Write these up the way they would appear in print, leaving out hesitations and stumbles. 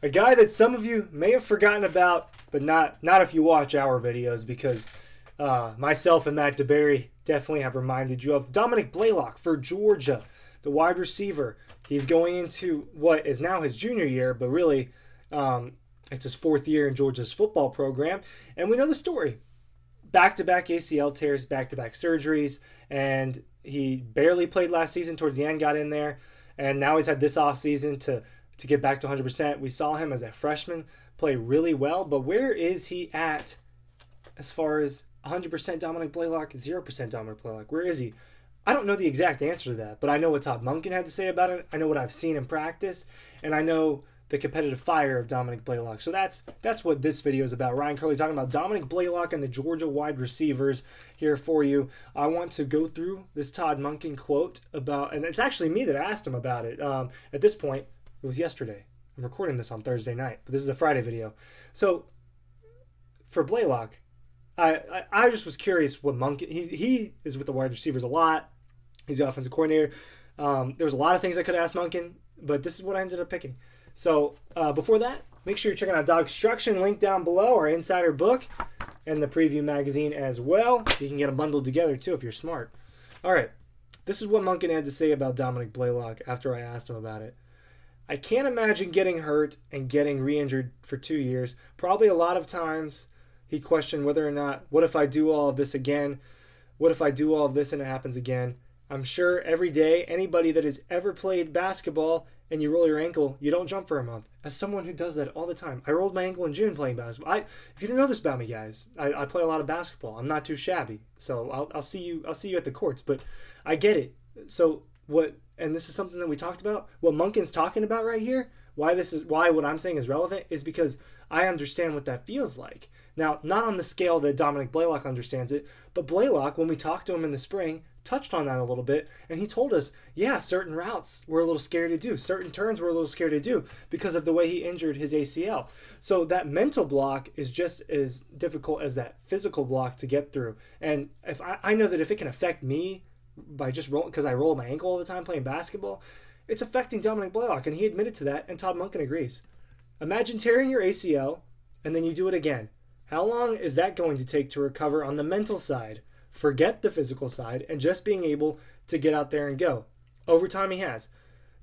A guy that some of you may have forgotten about, but not if you watch our videos, because myself and Matt DeBerry definitely have reminded you of Dominick Blaylock for Georgia, the wide receiver. He's going into what is now his junior year, but really it's his fourth year in Georgia's football program. And we know the story. Back-to-back ACL tears, back-to-back surgeries, and he barely played last season. Towards the end, got in there, and now he's had this offseason to get back to 100%. We saw him as a freshman play really well, but where is he at as far as 100% Dominick Blaylock, 0% Dominick Blaylock? Where is he? I don't know the exact answer to that, but I know what Todd Monken had to say about it. I know what I've seen in practice, and I know the competitive fire of Dominick Blaylock. So that's what this video is about. Ryan Curley talking about Dominick Blaylock and the Georgia wide receivers here for you. I want to go through this Todd Monken quote about, and it's actually me that asked him about it. At this point, it was yesterday. I'm recording this on Thursday night, but this is a Friday video. So for Blaylock, I just was curious what Monken, he is with the wide receivers a lot. He's the offensive coordinator. There was a lot of things I could ask Monken, but this is what I ended up picking. So before that, make sure you're checking out DAWGSTRUCTION, link down below, our insider book, and the preview magazine as well. You can get them bundled together too if you're smart. All right, this is what Monken had to say about Dominick Blaylock after I asked him about it. I can't imagine getting hurt and getting re-injured for 2 years. Probably a lot of times he questioned whether or not, what if I do all of this again? What if I do all of this and it happens again? I'm sure every day, anybody that has ever played basketball and you roll your ankle, you don't jump for a month. As someone who does that all the time. I rolled my ankle in June playing basketball. If you don't know this about me, guys, I play a lot of basketball. I'm not too shabby. So I'll see you at the courts, but I get it. So what, and this is something that we talked about, what Monken's talking about right here, why what I'm saying is relevant is because I understand what that feels like. Now, not on the scale that Dominick Blaylock understands it, but Blaylock, when we talked to him in the spring, touched on that a little bit, and he told us, yeah, certain routes we're a little scared to do, certain turns we're a little scared to do because of the way he injured his ACL. So that mental block is just as difficult as that physical block to get through. And if I know that if it can affect me by just rolling, because I roll my ankle all the time playing basketball, it's affecting Dominick Blaylock, and he admitted to that, and Todd Monken agrees. Imagine tearing your ACL, and then you do it again. How long is that going to take to recover on the mental side? Forget the physical side and just being able to get out there and go. Over time, he has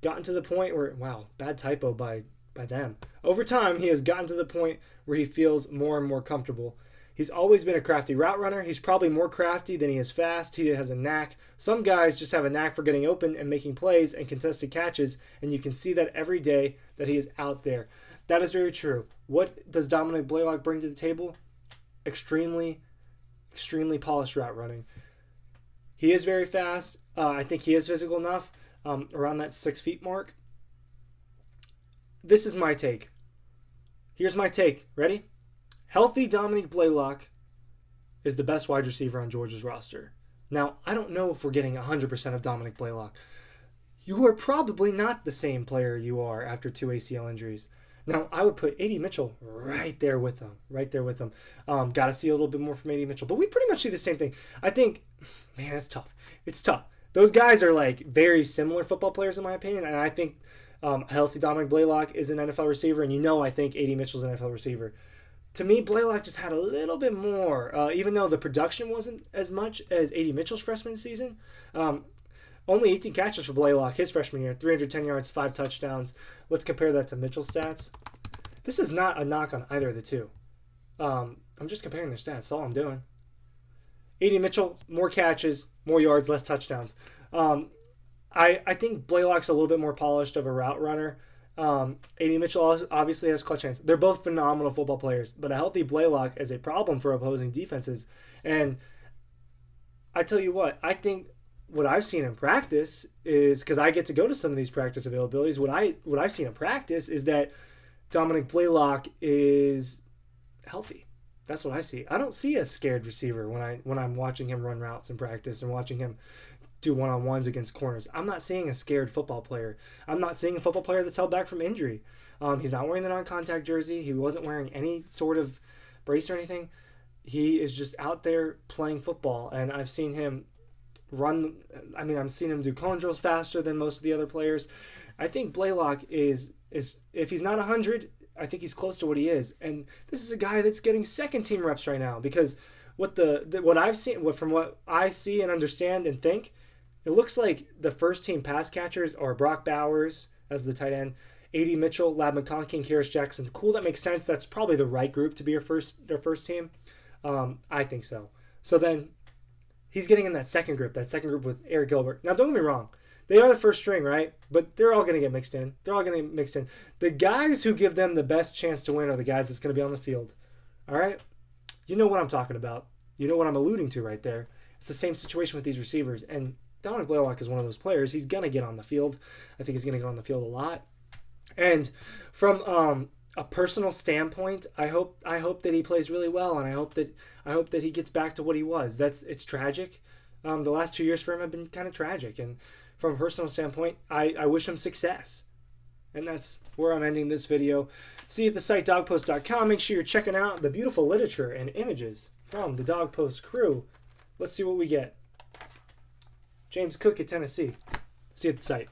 gotten to the point where, wow, bad typo by them. Over time, he has gotten to the point where he feels more and more comfortable. He's always been a crafty route runner. He's probably more crafty than he is fast. He has a knack. Some guys just have a knack for getting open and making plays and contested catches, and you can see that every day that he is out there. That is very true. What does Dominick Blaylock bring to the table? Extremely polished route running. He is very fast. I think he is physical enough, around that 6 feet mark. This is my take. Here's my take. Ready? Healthy Dominick Blaylock is the best wide receiver on Georgia's roster. Now, I don't know if we're getting 100% of Dominick Blaylock. You are probably not the same player you are after 2 ACL injuries. Now, I would put A.D. Mitchell right there with him. Got to see a little bit more from A.D. Mitchell. But we pretty much see the same thing. I think, man, it's tough. It's tough. Those guys are like very similar football players in my opinion. And I think a healthy Dominick Blaylock is an NFL receiver. And I think A.D. Mitchell's an NFL receiver. To me, Blaylock just had a little bit more. Even though the production wasn't as much as A.D. Mitchell's freshman season. Only 18 catches for Blaylock his freshman year, 310 yards, 5 touchdowns. Let's compare that to Mitchell's stats. This is not a knock on either of the two. I'm just comparing their stats. That's all I'm doing. A.D. Mitchell, more catches, more yards, less touchdowns. I think Blaylock's a little bit more polished of a route runner. A.D. Mitchell obviously has clutch hands. They're both phenomenal football players, but a healthy Blaylock is a problem for opposing defenses. And I tell you what, I think what I've seen in practice is, because I get to go to some of these practice availabilities, what I've seen in practice is that Dominick Blaylock is healthy. That's what I see. I don't see a scared receiver when I'm watching him run routes in practice and watching him do one-on-ones against corners. I'm not seeing a scared football player. I'm not seeing a football player that's held back from injury. He's not wearing the non-contact jersey. He wasn't wearing any sort of brace or anything. He is just out there playing football, and I've seen him I've seen him do cone drills faster than most of the other players. I think Blaylock is if he's not 100, I think he's close to what he is. And this is a guy that's getting second team reps right now because what I've seen, from what I see and understand and think, it looks like the first team pass catchers are Brock Bowers as the tight end, A.D. Mitchell, Lab McConkey, and Karis Jackson. Cool, that makes sense. That's probably the right group to be their first team. I think so. So then he's getting in that second group with Eric Gilbert. Now, don't get me wrong. They are the first string, right? But they're all going to get mixed in. The guys who give them the best chance to win are the guys that's going to be on the field. All right? You know what I'm talking about. You know what I'm alluding to right there. It's the same situation with these receivers. And Dominick Blaylock is one of those players. He's going to get on the field. I think he's going to get on the field a lot. And from a personal standpoint, I hope that he plays really well, and I hope that he gets back to what he was. It's tragic. The last 2 years for him have been kind of tragic, and from a personal standpoint, I wish him success. And that's where I'm ending this video. See you at the site dawgpost.com. Make sure you're checking out the beautiful literature and images from the Dawg Post crew. Let's see what we get. James Cook at Tennessee. See you at the site.